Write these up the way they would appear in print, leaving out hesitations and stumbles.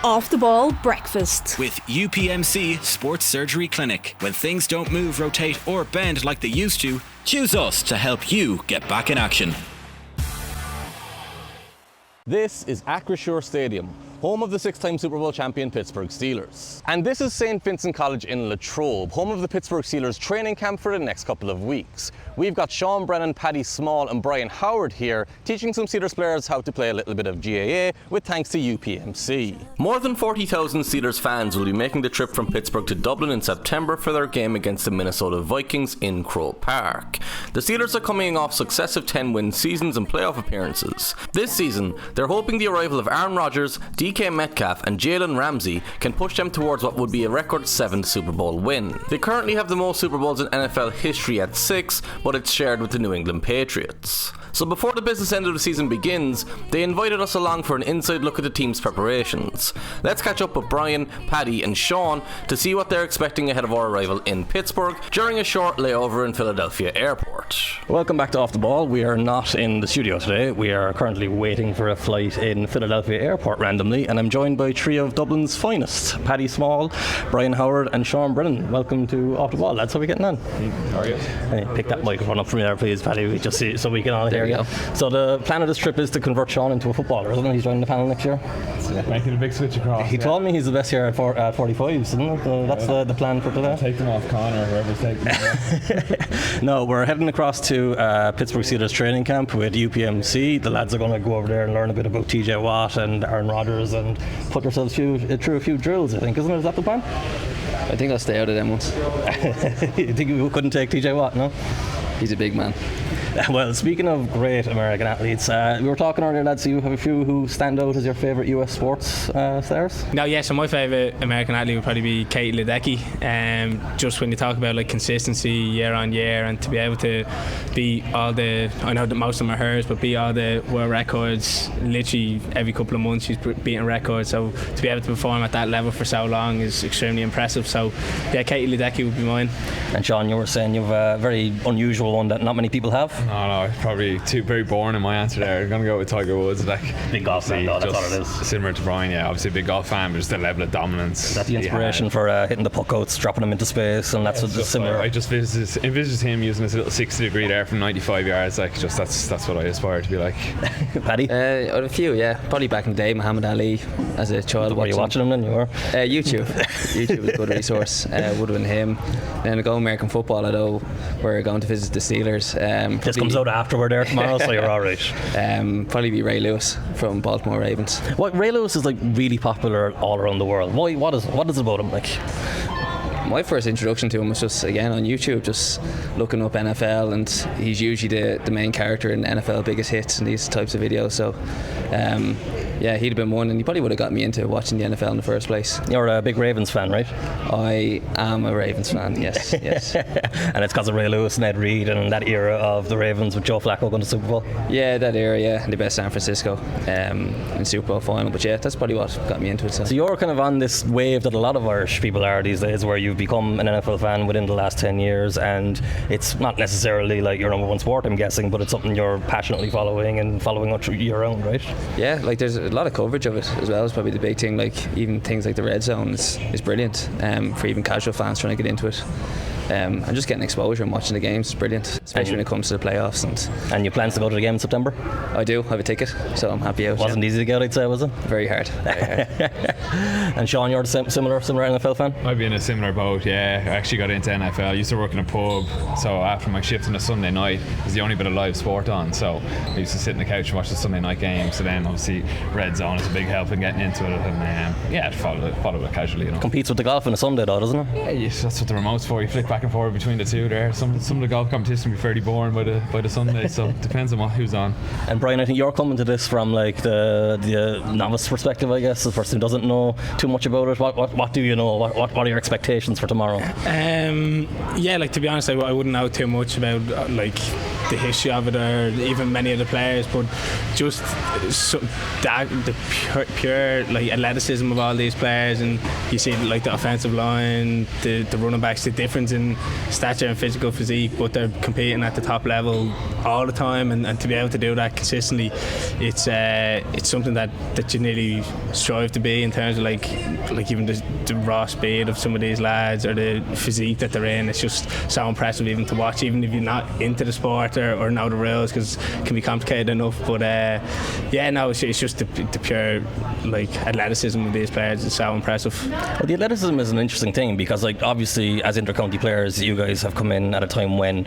Off the Ball Breakfast with UPMC Sports Surgery Clinic. When things don't move, rotate or bend like they used to, choose us to help you get back in action. This is Acrisure Stadium, home of the six-time Super Bowl champion Pittsburgh Steelers. And this is St. Vincent College in Latrobe, home of the Pittsburgh Steelers training camp for the next couple of weeks. We've got Sean Brennan, Paddy Small and Brian Howard here, teaching some Steelers players how to play a little bit of GAA, with thanks to UPMC. More than 40,000 Steelers fans will be making the trip from Pittsburgh to Dublin in September for their game against the Minnesota Vikings in Croke Park. The Steelers are coming off successive 10-win seasons and playoff appearances. This season, they're hoping the arrival of Aaron Rodgers, DK Metcalf and Jalen Ramsey can push them towards what would be a record 7th Super Bowl win. They currently have the most Super Bowls in NFL history at 6, but it's shared with the New England Patriots. So before the business end of the season begins, they invited us along for an inside look at the team's preparations. Let's catch up with Brian, Paddy and Sean to see what they're expecting ahead of our arrival in Pittsburgh during a short layover in Philadelphia Airport. Welcome back to Off the Ball. We are not in the studio today. We are currently waiting for a flight in Philadelphia Airport randomly, and I'm joined by three of Dublin's finest, Paddy Small, Brian Howard and Sean Brennan. Welcome to Off the Ball, lads. How are we getting on? How are you? Pick that microphone up from there, please, Paddy, just so we can all hear you. So the plan of this trip is to convert Sean into a footballer, isn't it? He's joining the panel next year. Making a big switch across. He told me he's the best here at 45s, isn't it? That's the plan for today. Take them off Connor, whoever's taking them. No, we're heading across to Pittsburgh Steelers training camp with UPMC. The lads are going to go over there and learn a bit about TJ Watt and Aaron Rodgers and put themselves through a few drills, I think, isn't it? Is that the plan? I think I'll stay out of them ones. You think we couldn't take TJ Watt, no? He's a big man. Well, speaking of great American athletes, we were talking earlier, lads, so you have a few who stand out as your favourite US sports stars? No, yeah, so my favourite American athlete would probably be Katie Ledecky. Just when you talk about like consistency year on year and to be able to beat all the, I know that most of them are hers, but beat all the world records literally every couple of months she's beating records. So to be able to perform at that level for so long is extremely impressive. So yeah, Katie Ledecky would be mine. And Sean, you were saying you've a very unusual one that not many people have. No, probably very boring in my answer there. I'm going to go with Tiger Woods. Like, big golf fan, that's all it is. Similar to Brian, yeah, obviously a big golf fan, but just the level of dominance. Is that the inspiration for hitting the puck outs, dropping them into space, and that's what's similar? I just envisage him using his little 60-degree there from 95 yards. Like, just that's what I aspire to be like. Paddy? I had a few, yeah. Probably back in the day, Muhammad Ali as a child. Were you watching him then? You were? YouTube. YouTube was a good resource. Would have been him. Then I go American football, although we're going to visit the Steelers. This comes out after we're there tomorrow, so you're alright. Probably be Ray Lewis from Baltimore Ravens. What, Ray Lewis is like really popular all around the world. Why? What is it about him like? My first introduction to him was just again on YouTube, just looking up NFL, and he's usually the main character in NFL biggest hits and these types of videos. So yeah, he'd have been one, and he probably would have got me into watching the NFL in the first place. You're a big Ravens fan, right? I am a Ravens fan, yes. And it's because of Ray Lewis and Ed Reed and that era of the Ravens with Joe Flacco going to Super Bowl? Yeah, that era, yeah. The best San Francisco in Super Bowl final. But yeah, that's probably what got me into it. So you're kind of on this wave that a lot of Irish people are these days, where you've become an NFL fan within the last 10 years, and it's not necessarily like your number one sport, I'm guessing, but it's something you're passionately following and following up year round, right? Yeah, like there's a lot of coverage of it as well. Is probably the big thing. Like even things like the red zone is brilliant for even casual fans trying to get into it. And just getting exposure and watching the games is brilliant, especially when it comes to the playoffs. And you plans to go to the game in September? I do. I have a ticket, so I'm happy out. Wasn't easy to get, I'd say, was it? Very hard. And Sean, you're a similar NFL fan? I'd be in a similar boat, yeah. I actually got into NFL. I used to work in a pub, so after my shift on a Sunday night, it was the only bit of live sport on. So I used to sit on the couch and watch the Sunday night games. So then obviously Red Zone is a big help in getting into it, and yeah, follow it casually. You know. Competes with the golf on a Sunday, though, doesn't it? Yeah, yes, that's what the remote's for. You flick back and forth between the two there. Some of the golf competition can be fairly boring by the Sunday, so it depends on who's on. And Brian, I think you're coming to this from like the novice perspective, I guess, the person who doesn't know too much about it. What do you know? What are your expectations for tomorrow? Yeah, like to be honest, I wouldn't know too much about like the history of it or even many of the players, but just the pure like athleticism of all these players, and you see like the offensive line, the running backs, the difference in stature and physical physique, but they're competing at the top level all the time, and to be able to do that consistently, it's something that you nearly strive to be in terms of like even the raw speed of some of these lads or the physique that they're in. It's just so impressive even to watch, even if you're not into the sport or know the rules, because it can be complicated enough. But it's just the pure like athleticism of these players is so impressive. Well, the athleticism is an interesting thing because, like, obviously as intercounty players, you guys have come in at a time when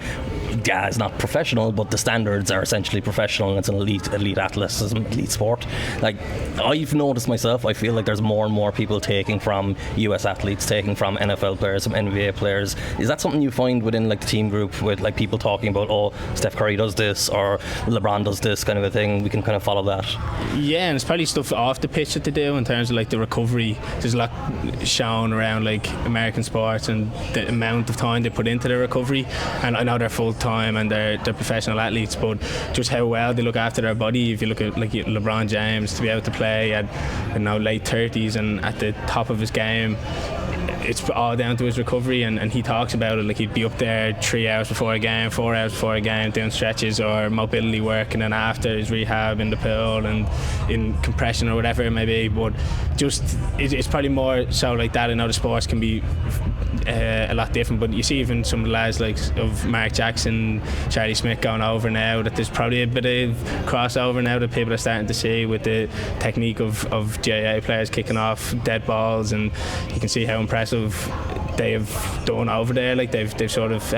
it's not professional, but the standards are essentially professional, and it's an elite athleticism, elite sport. Like, I've noticed myself, I feel like there's more and more people taking from US athletes, taking from NFL players, some NBA players. Is that something you find within like the team group, with like people talking about, oh, Steph Curry does this or LeBron does this kind of a thing? We can kind of follow that. Yeah, and it's probably stuff off the pitch that they do in terms of like the recovery. There's a lot shown around like American sports and the amount of time they put into their recovery, and I know they're full time and they're professional athletes, but just how well they look after their body. If you look at like LeBron James, to be able to play at late 30s and at the top of his game, it's all down to his recovery, and he talks about it like he'd be up there 3 hours before a game, 4 hours before a game doing stretches or mobility work, and then after his rehab in the pool and in compression or whatever it may be. But just it's probably more so like that. I know the sports can be a lot different, but you see even some lads like of Mark Jackson, Charlie Smith going over now, that there's probably a bit of crossover now that people are starting to see with the technique of GAA players kicking off dead balls, and you can see how impressive they have done over there. Like they've sort of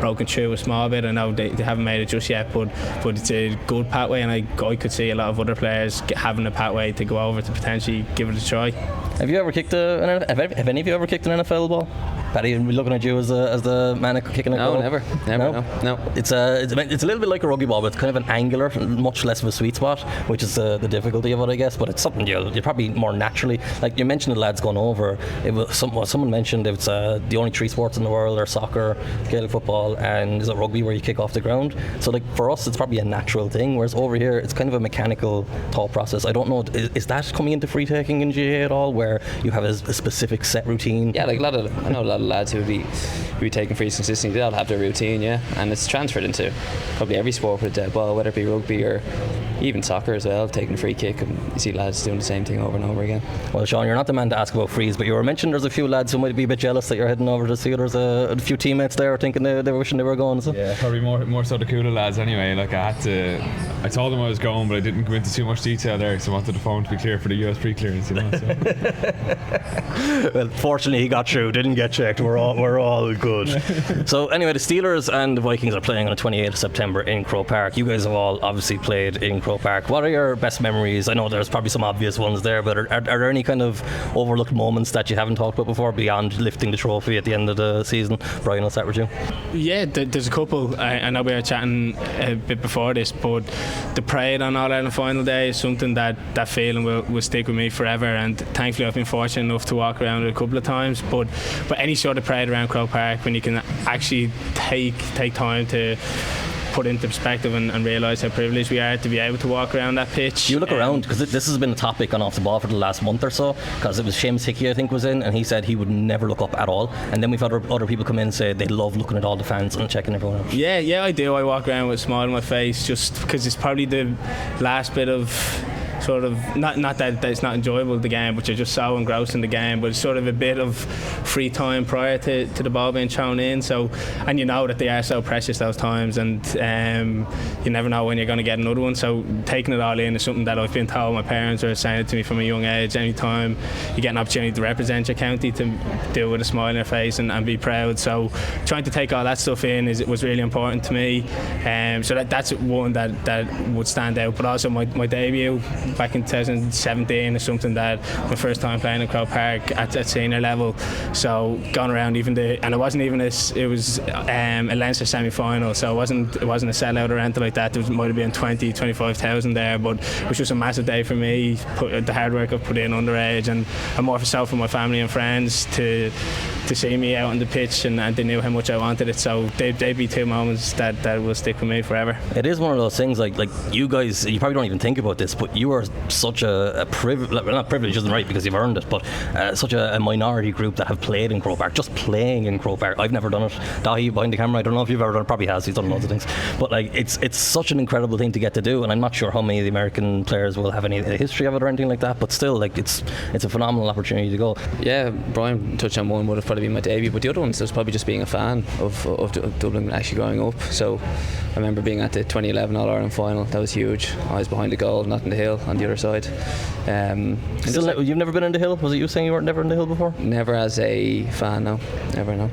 broken through a small bit. I know they haven't made it just yet, but it's a good pathway, and I could see a lot of other players having a pathway to go over to potentially give it a try. Have you ever kicked have any of you ever kicked an NFL ball? Paddy, we're looking at you as the man kicking it. No, never. No. It's a little bit like a rugby ball, but it's kind of an angular, much less of a sweet spot, which is the difficulty of it, I guess. But it's something you're probably more naturally, like you mentioned the lads going over. It was someone mentioned it's the only 3 sports in the world are soccer, Gaelic football, and is it rugby where you kick off the ground. So like for us, it's probably a natural thing, whereas over here it's kind of a mechanical thought process. I don't know, is that coming into free taking in GAA at all, where you have a specific set routine? Yeah, like I know a lot of lads who would be taking frees consistently. They all have their routine, yeah, and it's transferred into probably every sport with a dead ball, whether it be rugby or even soccer as well, taking a free kick, and you see lads doing the same thing over and over again. Well, Sean, you're not the man to ask about frees, but you were mentioned there's a few lads who might be a bit jealous that you're heading over to see. There's a few teammates there thinking they were wishing they were going. So. Yeah, probably more so the cooler lads anyway. Like I told them I was going, but I didn't go into too much detail there because I wanted the phone to be clear for the US pre-clearance, you know. So. Well, fortunately he got through, didn't get checked. We're all good. So anyway, the Steelers and the Vikings are playing on the 28th of September in Croke Park. You guys have all obviously played in Croke Park. What are your best memories? I know there's probably some obvious ones there, but are there any kind of overlooked moments that you haven't talked about before beyond lifting the trophy at the end of the season? Brian, I'll start with you. Yeah, there's a couple. I know we were chatting a bit before this, but the parade on All Ireland final day is something that feeling will stick with me forever, and thankfully I've been fortunate enough to walk around it a couple of times. But any sort of parade around Croke Park, when you can actually take time to put into perspective and realise how privileged we are to be able to walk around that pitch. You look around, because this has been a topic on Off the Ball for the last month or so, because it was Seamus Hickey I think was in, and he said he would never look up at all, and then we've had other people come in and say they love looking at all the fans and checking everyone out. Yeah, I do. I walk around with a smile on my face just because it's probably the last bit of sort of not that it's not enjoyable the game, but you're just so engrossed in the game, but it's sort of a bit of free time prior to the ball being thrown in. So, and you know that they are so precious those times, and you never know when you're going to get another one. So taking it all in is something that I've been told. My parents are saying it to me from a young age. Anytime you get an opportunity to represent your county, to do it with a smile on your face and be proud. So trying to take all that stuff in was really important to me. So that's one that would stand out. But also my debut back in 2017 or something, that my first time playing in Croke Park at senior level. So gone around and it wasn't even it was a Leinster semi-final, so it wasn't a sellout or anything like that. There might have been 25,000 there, but it was just a massive day for me. The hard work I've put in underage, and more so for my family and friends to see me out on the pitch, and they knew how much I wanted it. So they'd be two moments that will stick with me forever. It is one of those things, like you guys, you probably don't even think about this, but you are such a privilege, well, not privilege isn't right because you've earned it, but such a minority group that have played in Croke Park, just playing in Croke Park. I've never done it. Dahi behind the camera, I don't know if you've ever done it, probably has, he's done loads of things, but like it's such an incredible thing to get to do, and I'm not sure how many of the American players will have any history of it or anything like that, but still, like it's a phenomenal opportunity to go. Yeah, Brian touched on one, would have probably been my debut, but the other ones was probably just being a fan of Dublin actually growing up. So I remember being at the 2011 All-Ireland final. That was huge. I was behind the goal, not in the hill, on the other side. You've never been in the hill? Was it you saying you weren't never in the hill before? Never as a fan, no. Never, no.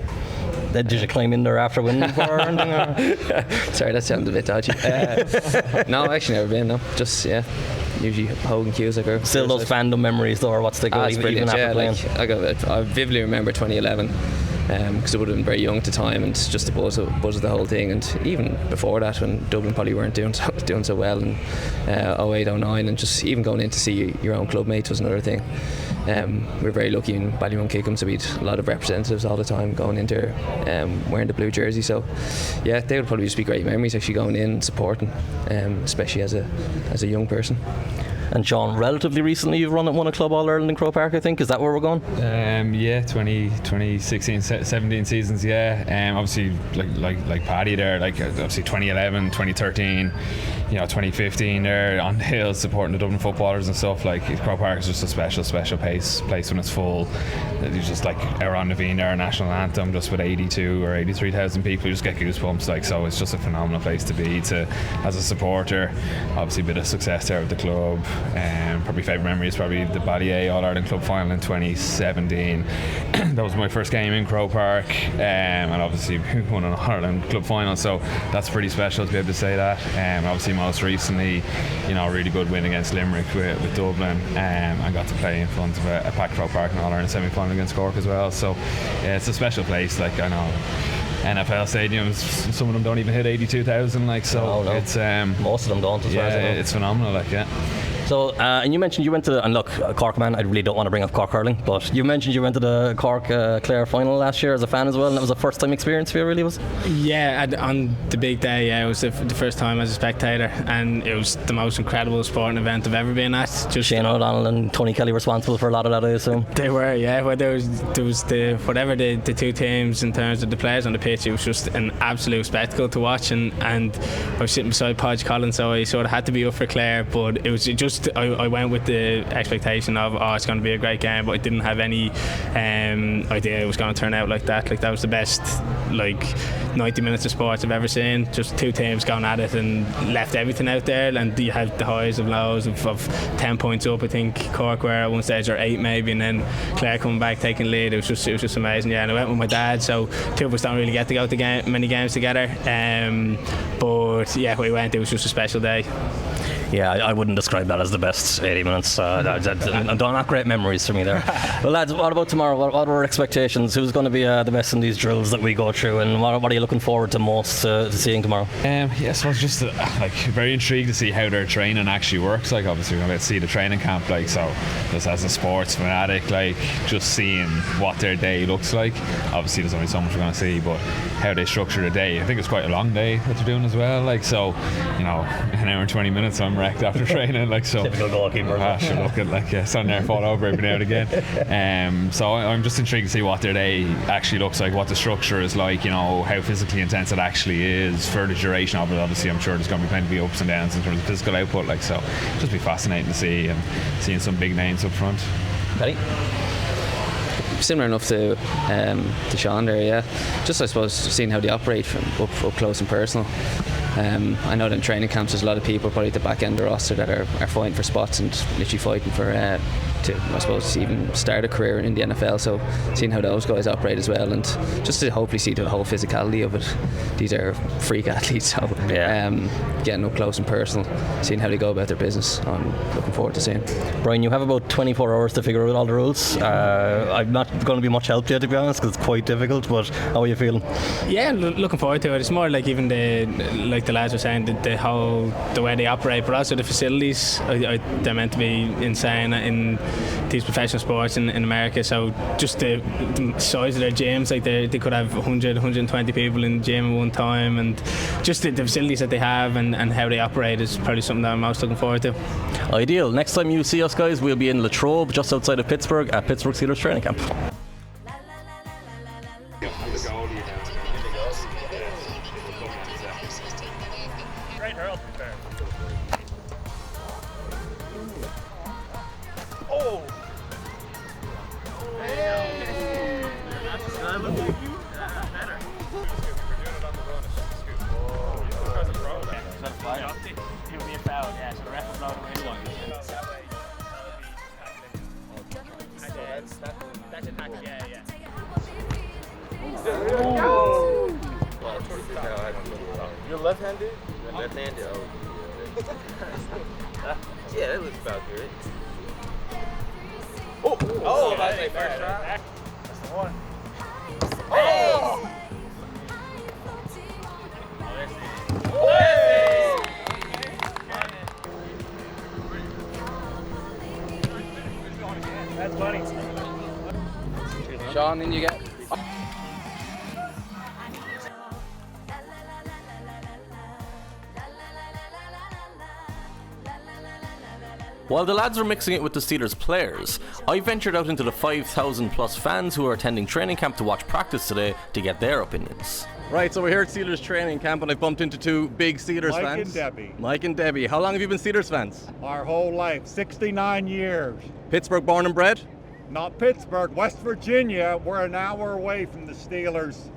Did you climb in there after winning before or anything? Sorry, that sounds a bit dodgy. No, actually never been, no. Just, yeah, usually Hogan Cusack or... Still those fandom memories though, or what's the goal even after playing? I vividly remember 2011. Because I would have been very young at the time, and just the buzz of the whole thing, and even before that when Dublin probably weren't doing so well in 08, 09, and just even going in to see your own club mates was another thing. We were very lucky in Ballymun Kickham, so we had a lot of representatives all the time going in there wearing the blue jersey, so yeah, they would probably just be great memories actually going in and supporting, especially as a young person. And Sean, relatively recently you've won a Club All-Ireland in Croke Park, I think. Is that where we're going? Yeah, 2016, 17 seasons, yeah. Obviously, like Paddy there, like obviously 2011, 2013, 2015 there on the hill supporting the Dublin footballers and stuff. Like Croke Park is just a special place when it's full. You just like Aaron Naveen there, national anthem, just with 82 or 83,000 people, you just get goosebumps. Like, so it's just a phenomenal place to be as a supporter. Obviously a bit of success there with the club. Probably favourite memory is probably the Ballyea All-Ireland Club final in 2017. That was my first game in Croke Park, and obviously we won an All-Ireland Club final, so that's pretty special to be able to say that. Obviously most recently, a really good win against Limerick with Dublin, I got to play in front of a packed Croke Park in All-Ireland semi-final against Cork as well, so yeah, it's a special place. Like, I know NFL stadiums, some of them don't even hit 82,000, like, so no. It's most of them don't, as far as I know. It's phenomenal, like, yeah. So, and you mentioned you went to, and look, Cork man, I really don't want to bring up Cork hurling, but you mentioned you went to the Cork Clare final last year as a fan as well, and that was a first time experience for you, really, was it? Yeah, on the big day, yeah, it was the first time as a spectator, and it was the most incredible sporting event I've ever been at. Just Shane O'Donnell and Tony Kelly responsible for a lot of that, I assume. They were, yeah. Well, there was the two teams in terms of the players on the pitch. It was just an absolute spectacle to watch, and I was sitting beside Podge Collins, so I sort of had to be up for Clare, but it was just I went with the expectation of it's going to be a great game, but I didn't have any idea it was going to turn out like that. Like, that was the best 90 minutes of sports I've ever seen. Just two teams going at it and left everything out there, and you had the highs and lows of 10 points up. I think Cork were at one stage, or 8 maybe, and then Clare coming back taking lead. It was just amazing. Yeah, and I went with my dad, so two of us don't really get to go to many games together, but yeah, we went. It was just a special day. Yeah, I wouldn't describe that as the best 80 minutes. Not great memories for me there. Well, lads, what about tomorrow? What are our expectations? Who's going to be the best in these drills that we go through, and what are you looking forward to most to seeing tomorrow? Yes, I was just very intrigued to see how their training actually works. Like, obviously we're going to see the training camp, like, so just as a sports fanatic, like, just seeing what their day looks like. Obviously there's only so much we're going to see, but how they structure the day, I think it's quite a long day that they're doing as well. Like, so an hour and 20 minutes I'm wrecked after training, like, so typical goalkeeper. Should look at, like, son there fall over every now and again. So I'm just intrigued to see what their day actually looks like, what the structure is like, how physically intense it actually is for the duration of it. Obviously I'm sure there's going to be plenty of ups and downs in terms of physical output, like, so just be fascinating to see, and seeing some big names up front. Paddy? Similar enough to Sean there, yeah. Just, I suppose, seeing how they operate from up close and personal. I know that in training camps there's a lot of people probably at the back end of the roster that are fighting for spots and literally fighting for to, I suppose, even start a career in the NFL. So seeing how those guys operate as well, and just to hopefully see the whole physicality of it. These are freak athletes, so getting up close and personal, seeing how they go about their business, I'm looking forward to seeing. Brian, you have about 24 hours to figure out all the rules. I'm not going to be much help to you, to be honest, because it's quite difficult, but how are you feeling? Yeah, looking forward to it. It's more like even like the lads were saying, the way they operate, but also the facilities. They're meant to be insane in these professional sports in America. So just the size of their gyms, like they could have 100, 120 people in the gym at one time, and just the facilities that they have and how they operate is probably something that I'm most looking forward to. Ideal. Next time you see us, guys, we'll be in Latrobe, just outside of Pittsburgh, at Pittsburgh Steelers training camp. Great hurl, to be fair. You're left-handed? I'm left-handed. Oh. Yeah, that looks about good. Oh, that's my first shot. That's the one. Oh! That's funny. Sean, in you get. While the lads are mixing it with the Steelers players, I ventured out into the 5,000 plus fans who are attending training camp to watch practice today to get their opinions. Right, so we're here at Steelers training camp and I bumped into two big Steelers fans. Mike and Debbie. Mike and Debbie. How long have you been Steelers fans? Our whole life, 69 years. Pittsburgh born and bred? Not Pittsburgh, West Virginia. We're an hour away from the Steelers,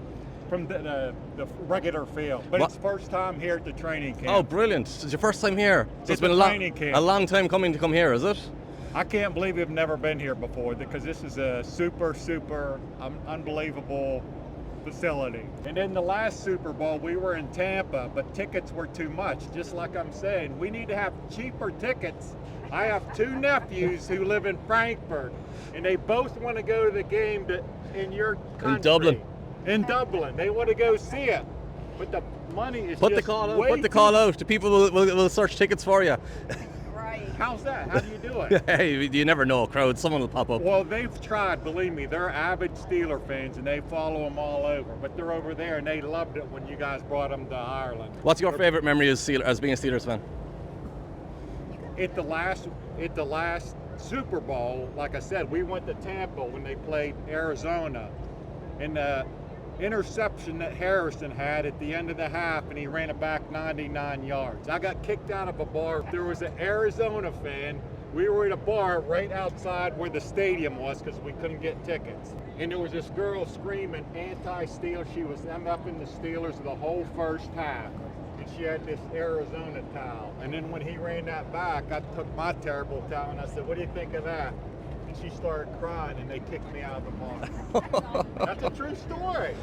from the regular field. But it's first time here at the training camp. Oh, brilliant. It's your first time here. So It's been a a training camp. a long time coming to come here, is it? I can't believe we've never been here before, because this is a super unbelievable facility. And in the last Super Bowl, we were in Tampa, but tickets were too much. Just like I'm saying, we need to have cheaper tickets. I have two nephews who live in Frankfurt, and they both want to go to the game in your country. In Dublin. In Dublin. They want to go see it. But the money is Put the just call out. way Put the too- call out. The people will search tickets for you. How's that? How do you do it? Hey, you never know. A crowd. Someone will pop up. Well, they've tried, believe me. They're avid Steeler fans, and they follow them all over. But they're over there, and they loved it when you guys brought them to Ireland. What's your favourite memory as being a Steelers fan? At the last Super Bowl, like I said, we went to Tampa when they played Arizona, and the interception that Harrison had at the end of the half, and he ran it back 99 yards. I got kicked out of a bar. There was an Arizona fan. We were at a bar right outside where the stadium was because we couldn't get tickets. And there was this girl screaming anti-Steelers. She was MFing the Steelers the whole first half. And she had this Arizona towel. And then when he ran that back, I took my terrible towel and I said, "What do you think of that?" And she started crying, and they kicked me out of the bar. That's a true story.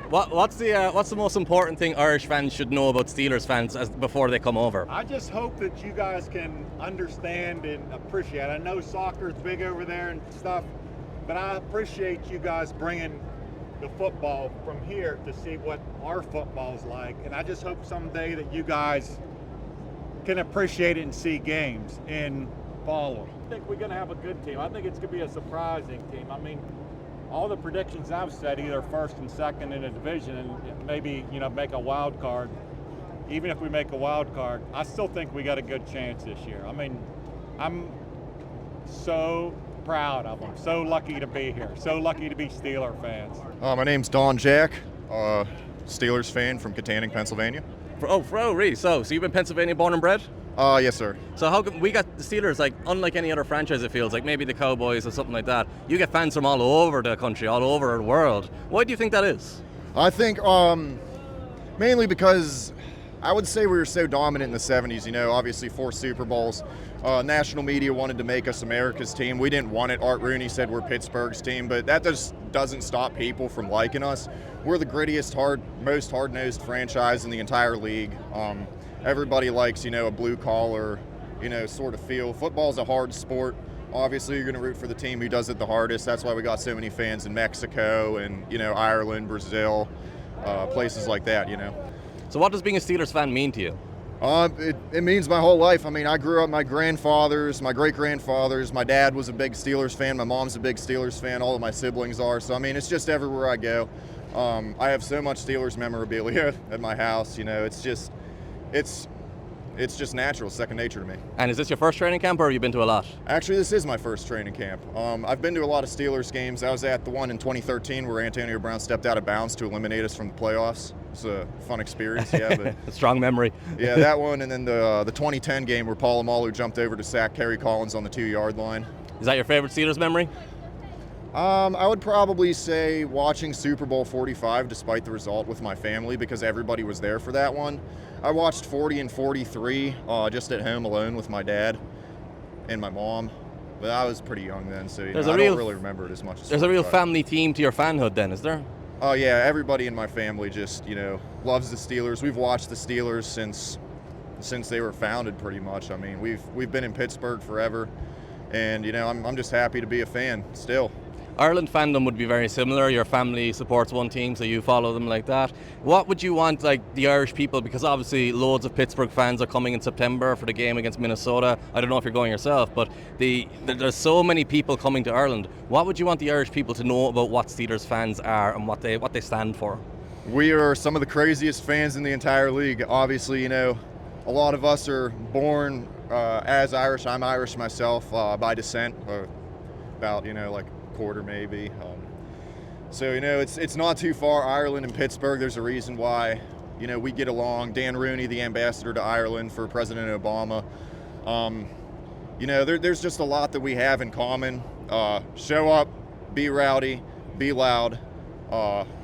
What's the most important thing Irish fans should know about Steelers fans before they come over? I just hope that you guys can understand and appreciate. I know soccer's big over there and stuff, but I appreciate you guys bringing the football from here to see what our football's like. And I just hope someday that you guys can appreciate it and see games and follow. I think we're going to have a good team. I think it's going to be a surprising team. I mean, all the predictions I've said, either first and second in the division, and maybe, make a wild card. Even if we make a wild card, I still think we got a good chance this year. I mean, I'm so proud of them. So lucky to be here. So lucky to be Steeler fans. My name's Don Jack, Steelers fan from Katanning, Pennsylvania. Really? So you've been Pennsylvania born and bred? Yes, sir. So how come we got the Steelers, like, unlike any other franchise, it feels like maybe the Cowboys or something like that, you get fans from all over the country, all over the world. Why do you think that is? I think mainly because, I would say we were so dominant in the 70s, obviously 4 Super Bowls. National media wanted to make us America's team. We didn't want it. Art Rooney said we're Pittsburgh's team, but that just doesn't stop people from liking us. We're the grittiest, most hard-nosed franchise in the entire league. Everybody likes, a blue-collar, sort of feel. Football's a hard sport. Obviously, you're going to root for the team who does it the hardest. That's why we got so many fans in Mexico and, Ireland, Brazil, places like that, So what does being a Steelers fan mean to you? It means my whole life. I mean, I grew up, my grandfathers, my great-grandfathers, my dad was a big Steelers fan, my mom's a big Steelers fan, all of my siblings are. So, I mean, it's just everywhere I go. I have so much Steelers memorabilia at my house, it's just natural, second nature to me. And is this your first training camp, or have you been to a lot? Actually, this is my first training camp. I've been to a lot of Steelers games. I was at the one in 2013 where Antonio Brown stepped out of bounds to eliminate us from the playoffs. It's a fun experience, yeah. But a strong memory. Yeah, that one, and then the 2010 game where Polamalu jumped over to sack Kerry Collins on the 2-yard line. Is that your favorite Steelers memory? I would probably say watching Super Bowl 45 despite the result with my family, because everybody was there for that one. I watched 40 and 43 just at home alone with my dad and my mom, but I was pretty young then, so I don't really remember it as much as There's 45. a real family theme to your fanhood then, is there? Oh yeah, everybody in my family just, loves the Steelers. We've watched the Steelers since they were founded pretty much. I mean, we've been in Pittsburgh forever, and I'm just happy to be a fan still. Ireland fandom would be very similar. Your family supports one team, so you follow them like that. What would you want, the Irish people, because obviously loads of Pittsburgh fans are coming in September for the game against Minnesota. I don't know if you're going yourself, but there's so many people coming to Ireland. What would you want the Irish people to know about what Steelers fans are and what they stand for? We are some of the craziest fans in the entire league. Obviously, a lot of us are born as Irish. I'm Irish myself by descent, about, quarter maybe. So it's not too far. Ireland and Pittsburgh, there's a reason why we get along. Dan Rooney, the ambassador to Ireland for President Obama. There's just a lot that we have in common. Show up, be rowdy, be loud,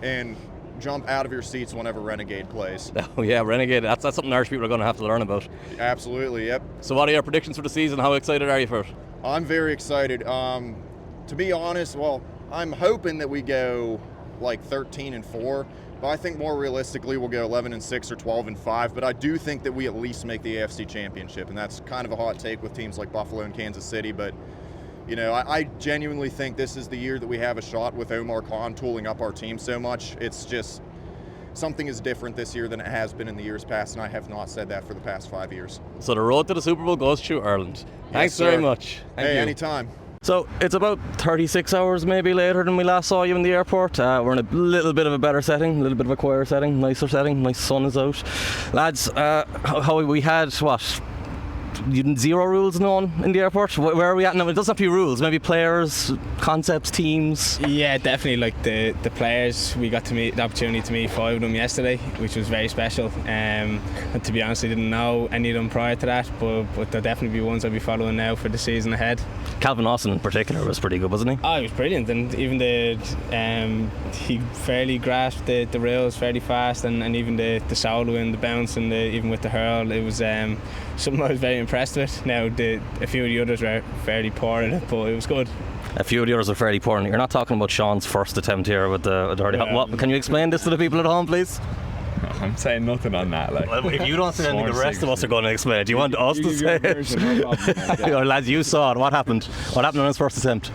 and jump out of your seats whenever Renegade plays. Oh yeah, Renegade, that's something Irish people are going to have to learn about. Absolutely, yep. So what are your predictions for the season? How excited are you for it? I'm very excited. To be honest, I'm hoping that we go 13-4, but I think more realistically we'll go 11-6 or 12-5. But I do think that we at least make the AFC Championship, and that's kind of a hot take with teams like Buffalo and Kansas City. But I genuinely think this is the year that we have a shot with Omar Khan tooling up our team so much. It's just something is different this year than it has been in the years past, and I have not said that for the past 5 years. So the road to the Super Bowl goes through Ireland. Thanks sir. very much. Thank you. Anytime. So it's about 36 hours maybe later than we last saw you in the airport. We're in a little bit of a better setting, a little bit of a quieter setting, nicer setting, nice sun is out. Lads, how we had, zero rules known in the airport? Where are we at now? It doesn't have to be rules, maybe players, concepts, teams. Yeah, definitely. The players, we got the opportunity to meet 5 of them yesterday, which was very special. And to be honest, I didn't know any of them prior to that, but there'll definitely be ones I'll be following now for the season ahead. Calvin Austin in particular was pretty good, wasn't he? Oh, he was brilliant, and even he fairly grasped the rails fairly fast, and even the solo and the bounce, and even with the hurl, it was something I was very impressed with. Now, a few of the others were fairly poor at it, but it was good. A few of the others are fairly poor. You're not talking about Sean's first attempt here with the Can you explain this to the people at home, please? I'm saying nothing on that. Well, if you don't say anything, the rest of us are going to explain it. Do you want us to say it? Lads, you saw it. What happened? What happened on his first attempt?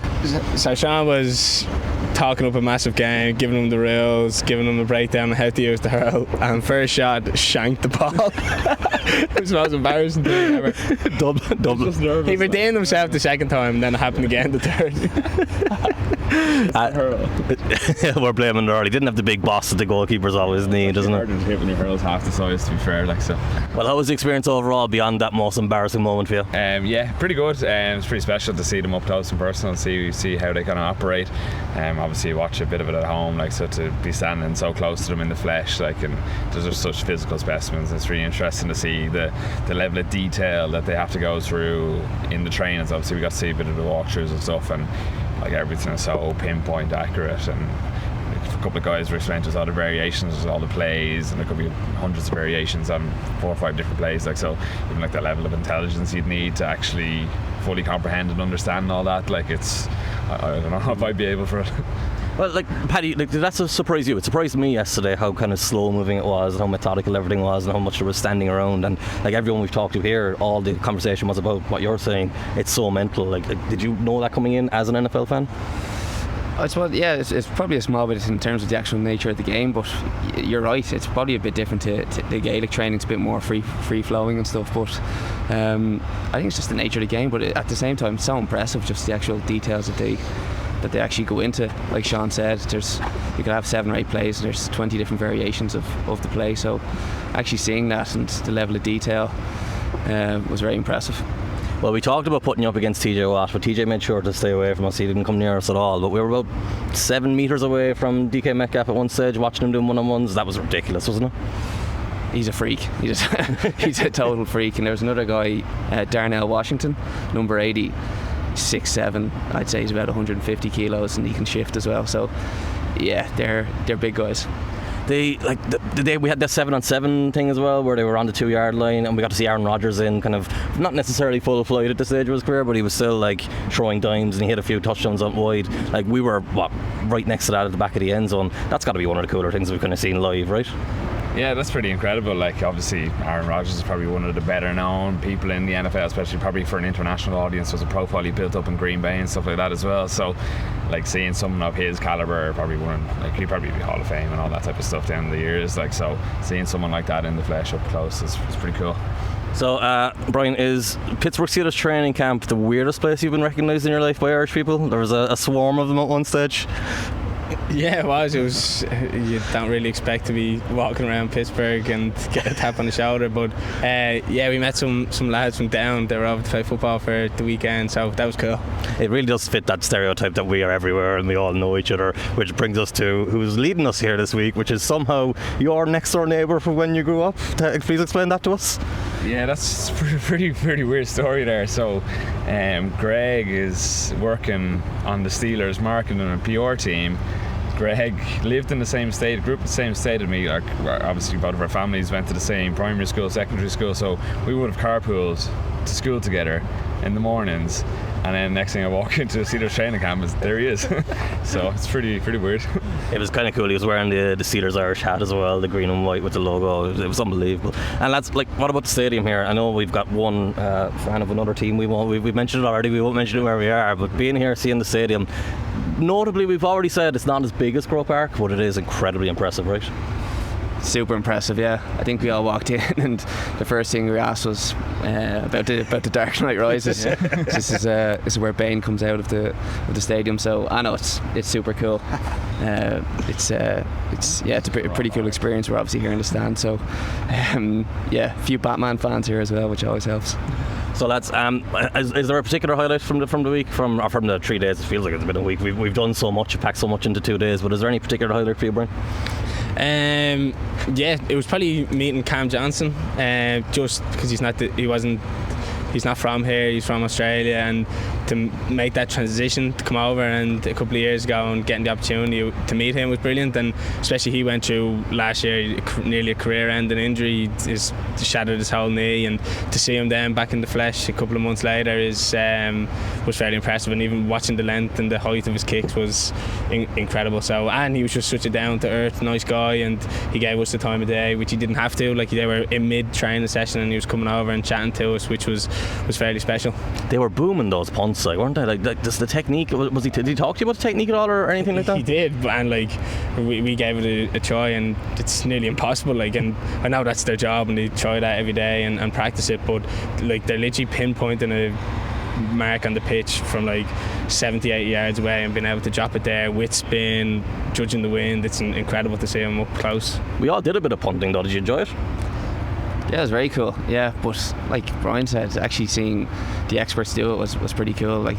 So Sean was talking up a massive game, giving him the rules, giving him a breakdown on how to use the hurl, and first shot shanked the ball. It was the most embarrassing thing ever. Double. He redeemed himself the second time, and then it happened again the third. We're blaming Earl. He didn't have the big boss that the goalkeepers always need, doesn't it? Hit when your hurl's half the size, to be fair. Well, how was the experience overall beyond that most embarrassing moment for you? Yeah, pretty good. It's pretty special to see them up close and personal, see how they kind of operate. Obviously, you watch a bit of it at home, so to be standing so close to them in the flesh, and those are such physical specimens. It's really interesting to see the level of detail that they have to go through in the trainings. Obviously, we got to see a bit of the walkthroughs and stuff, and everything is so pinpoint accurate, and a couple of guys were explaining to us all the variations, all the plays, and there could be hundreds of variations on 4 or 5 different plays. Like, so even like the level of intelligence you'd need to actually fully comprehend and understand all that. Like, it's, I don't know if I'd be able for it. Well, like, Paddy, like, did that surprise you? It surprised me yesterday how kind of slow moving it was, and how methodical everything was, and how much there was standing around. And like everyone we've talked to here, all the conversation was about what you're saying. It's so mental. Like did you know that coming in as an NFL fan? I suppose, yeah, it's probably a small bit in terms of the actual nature of the game, but you're right, it's probably a bit different to the Gaelic training. It's a bit more free flowing and stuff, but I think it's just the nature of the game. But at the same time, it's so impressive, just the actual details that they actually go into. Like Sean said, you could have 7 or 8 plays, and there's 20 different variations of the play, so actually seeing that and the level of detail was very impressive. Well, we talked about putting you up against TJ Watt, but TJ made sure to stay away from us. He didn't come near us at all. But we were about 7 metres away from DK Metcalf at one stage, watching him doing one-on-ones. That was ridiculous, wasn't it? He's a freak. He's a total freak. And there was another guy, Darnell Washington, number 80, 6'7". I'd say he's about 150 kilos, and he can shift as well. So, yeah, they're big guys. We had that 7-on-7 thing as well, where they were on the 2-yard line, and we got to see Aaron Rodgers in kind of not necessarily full flight at this stage of his career, but he was still like throwing dimes, and he hit a few touchdowns out wide. Like, we were right next to that at the back of the end zone. That's got to be one of the cooler things we've kind of seen live, right? Yeah, that's pretty incredible. Like, obviously Aaron Rodgers is probably one of the better known people in the NFL, especially probably for an international audience. There's a profile he built up in Green Bay and stuff like that as well. So, like, seeing someone of his caliber, probably he'd probably be Hall of Fame and all that type of stuff down the years. Like, so seeing someone like that in the flesh up close is pretty cool. So, Brian, is Pittsburgh Steelers training camp the weirdest place you've been recognised in your life by Irish people? There was a swarm of them at one stage. Yeah, it was. You don't really expect to be walking around Pittsburgh and get a tap on the shoulder, but yeah, we met some lads from down. They were over to play football for the weekend, so that was cool. It really does fit that stereotype that we are everywhere and we all know each other, which brings us to who's leading us here this week, which is somehow your next door neighbour from when you grew up. Please explain that to us. Yeah, that's a pretty weird story there. So Greg is working on the Steelers marketing and PR team. Greg lived in the same state, grew up in the same state as me. Obviously both of our families went to the same primary school, secondary school, so we would have carpooled to school together in the mornings. And then next thing I walk into the Steelers training camp, there he is. So it's pretty weird. It was kind of cool. He was wearing the Steelers Irish hat as well, the green and white with the logo. It was unbelievable. And that's like, what about the stadium here? I know we've got one fan of another team. We've mentioned it already. We won't mention it where we are. But being here, seeing the stadium, notably, we've already said it's not as big as Croke Park, but it is incredibly impressive, right? Super impressive, yeah. I think we all walked in and the first thing we asked was about the Dark Knight Rises. This is where Bane comes out of the stadium. So I know it's super cool. It's a pretty cool experience. We're obviously here in the stand, so yeah, a few Batman fans here as well, which always helps. So lads, is there a particular highlight from the week, from the 3 days? It feels like it's been a week. We've done so much, packed so much into 2 days. But is there any particular highlight for you, Brian? Yeah, it was probably meeting Cam Johnson, just because he's not from here, he's from Australia, and to make that transition to come over and a couple of years ago and getting the opportunity to meet him was brilliant. And especially he went through last year nearly a career-ending injury, he's shattered his whole knee, and to see him then back in the flesh a couple of months later was fairly impressive. And even watching the length and the height of his kicks was incredible. So, and he was just such a down-to-earth nice guy, and he gave us the time of day, which he didn't have to. Like, they were in mid-training session and he was coming over and chatting to us, which was fairly special. They were booming those punts, like, weren't they? Like just the technique. Did he talk to you about the technique at all or anything like that? He did, and like we gave it a try, and it's nearly impossible. Like, and I know that's their job, and they try that every day and practice it. But like, they're literally pinpointing a mark on the pitch from like 70-80 yards away and being able to drop it there with spin, judging the wind. It's incredible to see him up close. We all did a bit of punting though. Did you enjoy it? Yeah, it was very cool. Yeah, but like Brian said, actually seeing the experts do it was pretty cool. Like,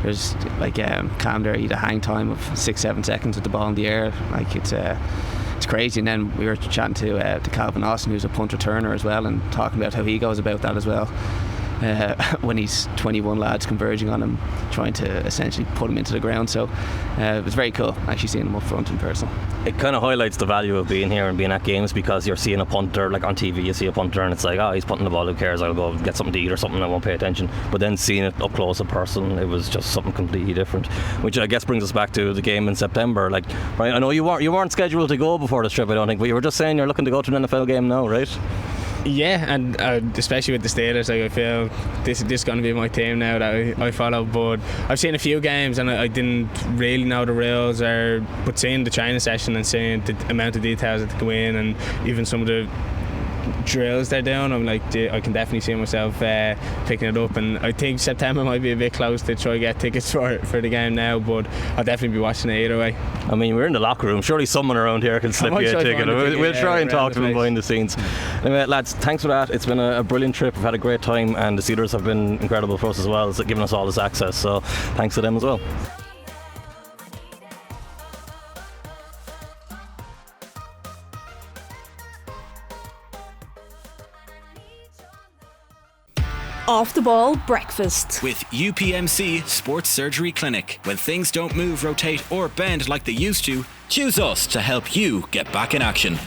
there's like Cam there, he had a hang time of 6-7 seconds with the ball in the air. Like, it's crazy. And then we were chatting to Calvin Austin, who's a punt returner as well, and talking about how he goes about that as well. when he's 21 lads converging on him, trying to essentially put him into the ground. So it was very cool actually seeing him up front in person. It kind of highlights the value of being here and being at games, because you're seeing a punter, like on TV you see a punter and it's like, oh, he's punting the ball, who cares, I'll go get something to eat or something, I won't pay attention. But then seeing it up close in person, it was just something completely different, which I guess brings us back to the game in September. Like, right, I know you weren't scheduled to go before this trip, I don't think, but you were just saying you're looking to go to an NFL game now, right? Yeah, and especially with the Steelers, like, I feel this is going to be my team now that I follow. But I've seen a few games and I didn't really know the rules, but seeing the training session and seeing the amount of details that go in, and even some of the drills they're doing, I'm like, I can definitely see myself picking it up. And I think September might be a bit close to try to get tickets for the game now, but I'll definitely be watching it either way. I mean, we're in the locker room, surely someone around here can slip you a ticket. We'll try and talk to them behind the scenes. Anyway, lads, thanks for that. It's been a brilliant trip, we've had a great time, and the Steelers have been incredible for us as well, giving us all this access, so thanks to them as well. Off the Ball Breakfast with UPMC Sports Surgery Clinic. When things don't move, rotate or bend like they used to, choose us to help you get back in action.